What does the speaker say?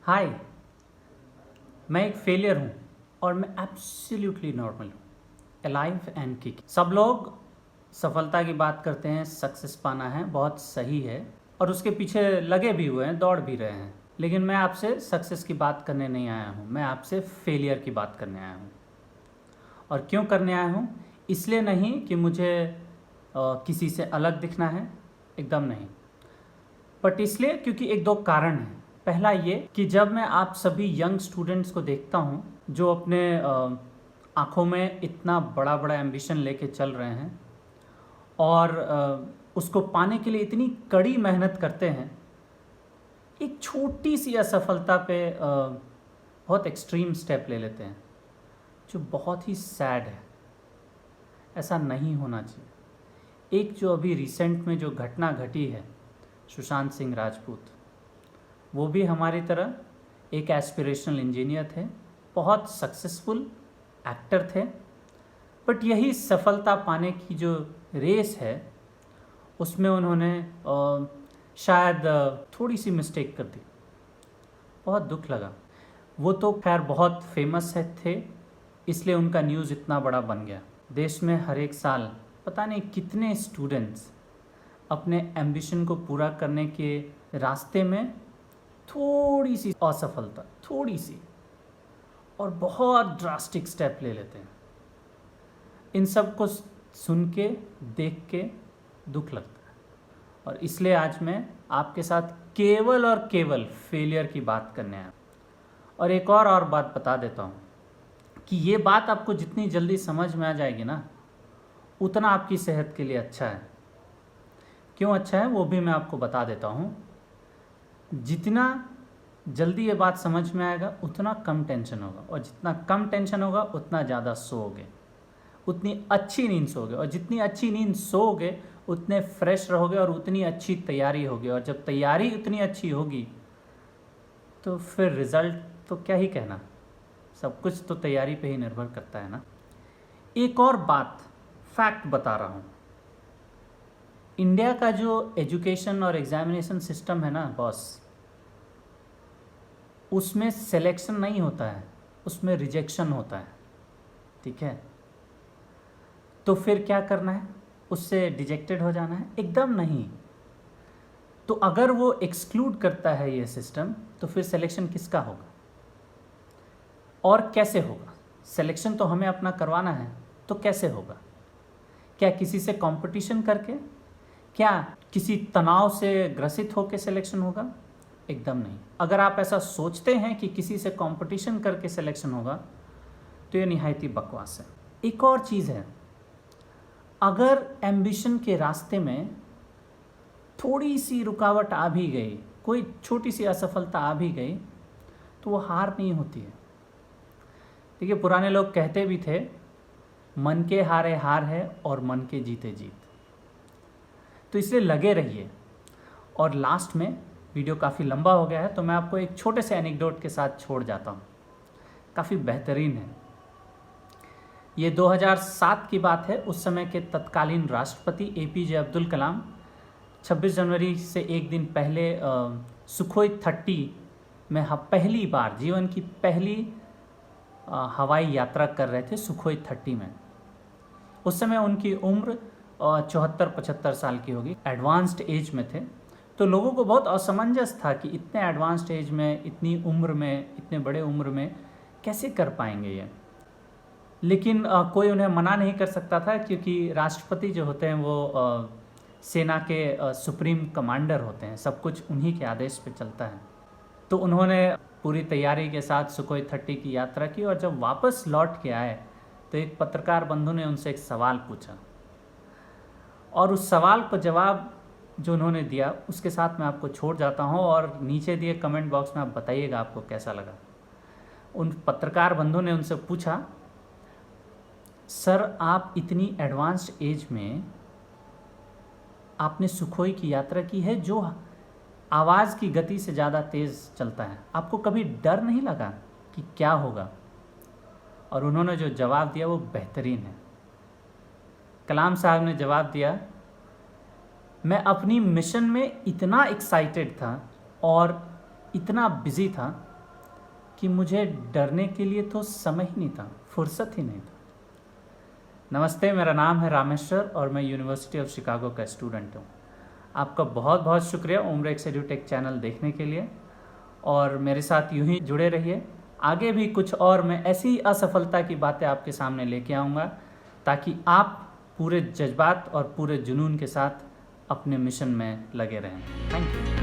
हाय। मैं एक फेलियर हूँ और मैं एब्सोल्युटली नॉर्मल हूँ, अलाइव एंड किक। सब लोग सफलता की बात करते हैं, सक्सेस पाना है, बहुत सही है और उसके पीछे लगे भी हुए हैं, दौड़ भी रहे हैं। लेकिन मैं आपसे सक्सेस की बात करने नहीं आया हूँ, मैं आपसे फेलियर की बात करने आया हूँ। और क्यों करने आया हूँ? इसलिए नहीं कि मुझे किसी से अलग दिखना है, एकदम नहीं, बट इसलिए क्योंकि एक दो कारण हैं। पहला ये कि जब मैं आप सभी यंग स्टूडेंट्स को देखता हूँ जो अपने आँखों में इतना बड़ा बड़ा एम्बिशन लेके चल रहे हैं और उसको पाने के लिए इतनी कड़ी मेहनत करते हैं, एक छोटी सी असफलता पे बहुत एक्सट्रीम स्टेप ले लेते हैं, जो बहुत ही सैड है। ऐसा नहीं होना चाहिए। एक जो अभी रिसेंट में जो घटना घटी है, सुशांत सिंह राजपूत, वो भी हमारी तरह एक एस्पिरेशनल इंजीनियर थे, बहुत सक्सेसफुल एक्टर थे, बट यही सफलता पाने की जो रेस है उसमें उन्होंने शायद थोड़ी सी मिस्टेक कर दी। बहुत दुख लगा। वो तो खैर बहुत फेमस थे, इसलिए उनका न्यूज़ इतना बड़ा बन गया। देश में हर एक साल पता नहीं कितने स्टूडेंट्स अपने एम्बिशन को पूरा करने के रास्ते में थोड़ी सी असफलता, थोड़ी सी, और बहुत ड्रास्टिक स्टेप ले लेते हैं। इन सब को सुन के, देख के दुख लगता है। और इसलिए आज मैं आपके साथ केवल और केवल फेलियर की बात करने आया। और एक और बात बता देता हूँ कि ये बात आपको जितनी जल्दी समझ में आ जाएगी ना, उतना आपकी सेहत के लिए अच्छा है। क्यों अच्छा है वो भी मैं आपको बता देता हूँ। जितना जल्दी ये बात समझ में आएगा उतना कम टेंशन होगा, और जितना कम टेंशन होगा उतना ज़्यादा सोओगे, उतनी अच्छी नींद सोओगे, और जितनी अच्छी नींद सोओगे उतने फ्रेश रहोगे और उतनी अच्छी तैयारी होगी। और जब तैयारी उतनी अच्छी होगी तो फिर रिज़ल्ट तो क्या ही कहना, सब कुछ तो तैयारी पे ही निर्भर करता है ना। एक और बात, फैक्ट बता रहा हूँ। इंडिया का जो एजुकेशन और एग्जामिनेशन सिस्टम है ना बॉस, उसमें सिलेक्शन नहीं होता है, उसमें रिजेक्शन होता है। ठीक है, तो फिर क्या करना है? उससे डिजेक्टेड हो जाना है? एकदम नहीं। तो अगर वो एक्सक्लूड करता है ये सिस्टम, तो फिर सिलेक्शन किसका होगा और कैसे होगा? सिलेक्शन तो हमें अपना करवाना है, तो कैसे होगा? क्या किसी से कंपटीशन करके? क्या किसी तनाव से ग्रसित होकर सिलेक्शन होगा? एकदम नहीं। अगर आप ऐसा सोचते हैं कि किसी से कंपटीशन करके सिलेक्शन होगा, तो ये निहायती बकवास है। एक और चीज़ है, अगर एम्बिशन के रास्ते में थोड़ी सी रुकावट आ भी गई, कोई छोटी सी असफलता आ भी गई, तो वो हार नहीं होती है। देखिए, पुराने लोग कहते भी थे, मन के हारे हार है और मन के जीते जीत। तो इसलिए लगे रहिए। और लास्ट में, वीडियो काफ़ी लंबा हो गया है तो मैं आपको एक छोटे से एनेक्डोट के साथ छोड़ जाता हूँ, काफ़ी बेहतरीन है। ये 2007 की बात है। उस समय के तत्कालीन राष्ट्रपति एपीजे अब्दुल कलाम 26 जनवरी से एक दिन पहले सुखोई 30 में पहली बार, जीवन की पहली हवाई यात्रा कर रहे थे सुखोई 30 में। उस समय उनकी उम्र 74-75 साल की होगी, एडवांस्ड एज में थे। तो लोगों को बहुत असमंजस था कि इतने एडवांस्ड एज में, इतनी उम्र में, इतने बड़े उम्र में कैसे कर पाएंगे ये। लेकिन कोई उन्हें मना नहीं कर सकता था, क्योंकि राष्ट्रपति जो होते हैं वो सेना के सुप्रीम कमांडर होते हैं, सब कुछ उन्हीं के आदेश पे चलता है। तो उन्होंने पूरी तैयारी के साथ सुखोई 30 की यात्रा की, और जब वापस लौट के आए तो एक पत्रकार बंधु ने उनसे एक सवाल पूछा, और उस सवाल को जवाब जो उन्होंने दिया उसके साथ मैं आपको छोड़ जाता हूं, और नीचे दिए कमेंट बॉक्स में आप बताइएगा आपको कैसा लगा। उन पत्रकार बंधु ने उनसे पूछा, सर आप इतनी एडवांस्ड एज में आपने सुखोई की यात्रा की है, जो आवाज़ की गति से ज़्यादा तेज़ चलता है, आपको कभी डर नहीं लगा कि क्या होगा? और उन्होंने जो जवाब दिया वो बेहतरीन है। कलाम साहब ने जवाब दिया, मैं अपनी मिशन में इतना एक्साइटेड था और इतना बिजी था कि मुझे डरने के लिए तो समय ही नहीं था, फुर्सत ही नहीं था। नमस्ते, मेरा नाम है रामेश्वर और मैं यूनिवर्सिटी ऑफ शिकागो का स्टूडेंट हूँ। आपका बहुत बहुत शुक्रिया उम्रेक्स एडुटेक चैनल देखने के लिए, और मेरे साथ यूं ही जुड़े रहिए। आगे भी कुछ और मैं ऐसी असफलता की बातें आपके सामने लेके आऊँगा, ताकि आप पूरे जज्बात और पूरे जुनून के साथ अपने मिशन में लगे रहें। Thank you.